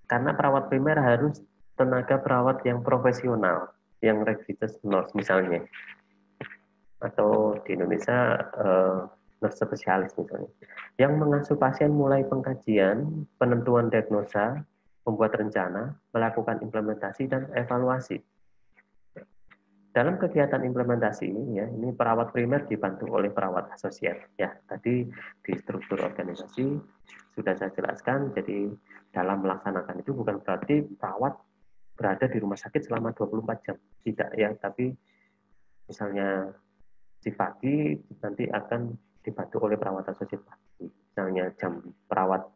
Karena perawat primer harus tenaga perawat yang profesional, yang registered nurse misalnya. Atau di Indonesia nurse spesialis misalnya, yang mengasuh pasien mulai pengkajian, penentuan diagnosa, membuat rencana, melakukan implementasi dan evaluasi. Dalam kegiatan implementasi ini, ya, ini perawat primer dibantu oleh perawat asosiat. Ya, tadi di struktur organisasi sudah saya jelaskan. Jadi dalam melaksanakan itu bukan berarti perawat berada di rumah sakit selama 24 jam, tidak ya, tapi misalnya si pagi nanti akan dibantu oleh perawat asosiat pagi. Misalnya jam perawat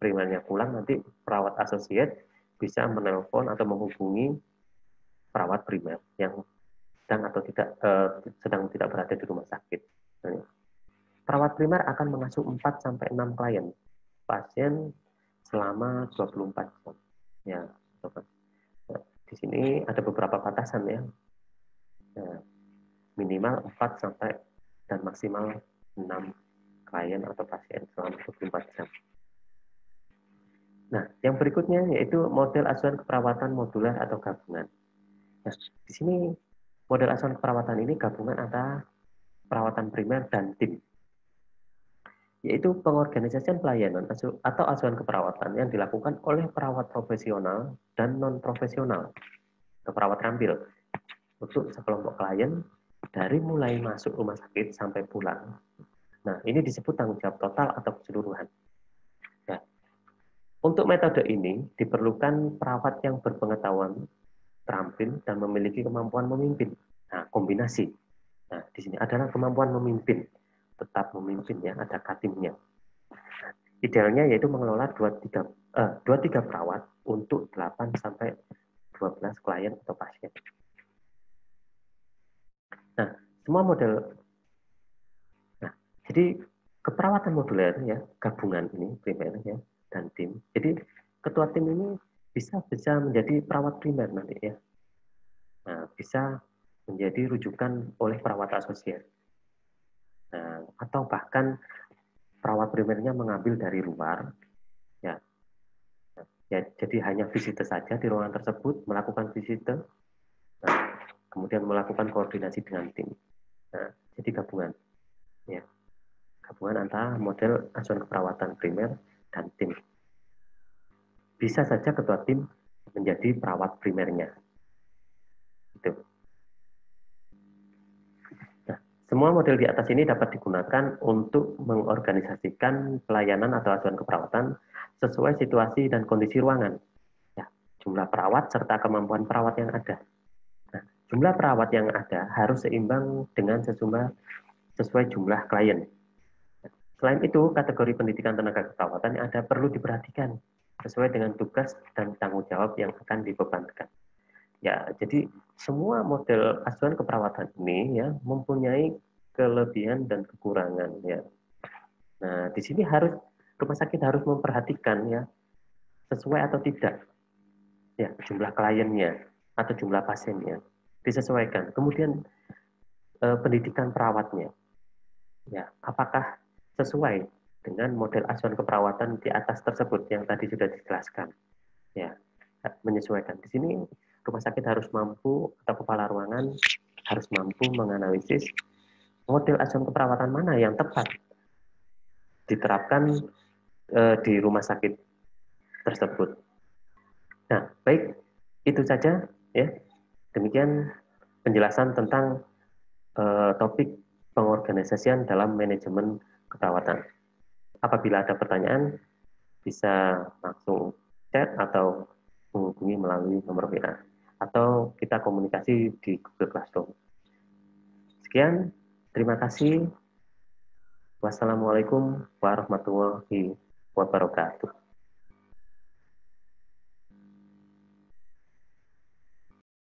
primernya pulang, nanti perawat asosiat bisa menelpon atau menghubungi perawat primer yang sedang tidak berada di rumah sakit. Perawat primer akan mengasuh 4 sampai 6 klien pasien selama 24 jam. Ya, di sini ada beberapa batasan ya. Minimal 4 sampai dan maksimal 6 klien atau pasien selama 24 jam. Nah, yang berikutnya yaitu model asuhan keperawatan modular atau gabungan. Nah, di sini model asuhan keperawatan ini gabungan antara perawatan primer dan tim, yaitu pengorganisasian pelayanan atau asuhan keperawatan yang dilakukan oleh perawat profesional dan non-profesional atau perawat rampil untuk sekelompok klien dari mulai masuk rumah sakit sampai pulang. Nah, ini disebut tanggung jawab total atau keseluruhan. Ya. Untuk metode ini diperlukan perawat yang berpengetahuan, terampil, dan memiliki kemampuan memimpin. Nah, kombinasi. Nah, di sini adalah kemampuan memimpin. Tetap memimpin ya, ada katimnya. Idealnya yaitu mengelola 2-3 perawat untuk 8 sampai 12 klien atau pasien. Nah, semua model. Nah, jadi keperawatan moduler ya, gabungan ini primer ya dan tim. Jadi ketua tim ini bisa menjadi perawat primer nanti ya. Nah, bisa menjadi rujukan oleh perawat asosiat. Nah, atau bahkan perawat primernya mengambil dari luar ya. Ya, jadi hanya visite saja di ruangan tersebut, melakukan visite, nah, kemudian melakukan koordinasi dengan tim. Nah, jadi gabungan ya. Gabungan antara model asuhan keperawatan primer dan tim. Bisa saja ketua tim menjadi perawat primernya. Gitu. Nah, semua model di atas ini dapat digunakan untuk mengorganisasikan pelayanan atau asuhan keperawatan sesuai situasi dan kondisi ruangan. Ya, jumlah perawat serta kemampuan perawat yang ada. Nah, Jumlah perawat yang ada harus seimbang dengan sesuai jumlah klien. Selain itu, kategori pendidikan tenaga keperawatan yang ada perlu diperhatikan sesuai dengan tugas dan tanggung jawab yang akan dibebankan. Ya, jadi semua model asuhan keperawatan ini ya mempunyai kelebihan dan kekurangan ya. Nah, di sini rumah sakit harus memperhatikan ya sesuai atau tidak ya jumlah kliennya atau jumlah pasiennya disesuaikan. Kemudian pendidikan perawatnya ya apakah sesuai dengan model asuhan keperawatan di atas tersebut yang tadi sudah dijelaskan ya menyesuaikan. Di sini rumah sakit harus mampu atau kepala ruangan harus mampu menganalisis model asuhan keperawatan mana yang tepat diterapkan di rumah sakit tersebut. Nah, baik itu saja ya. Demikian penjelasan tentang topik pengorganisasian dalam manajemen keperawatan. Apabila ada pertanyaan, bisa langsung chat atau menghubungi melalui nomor WA. Atau kita komunikasi di Google Classroom. Sekian, terima kasih. Wassalamualaikum warahmatullahi wabarakatuh.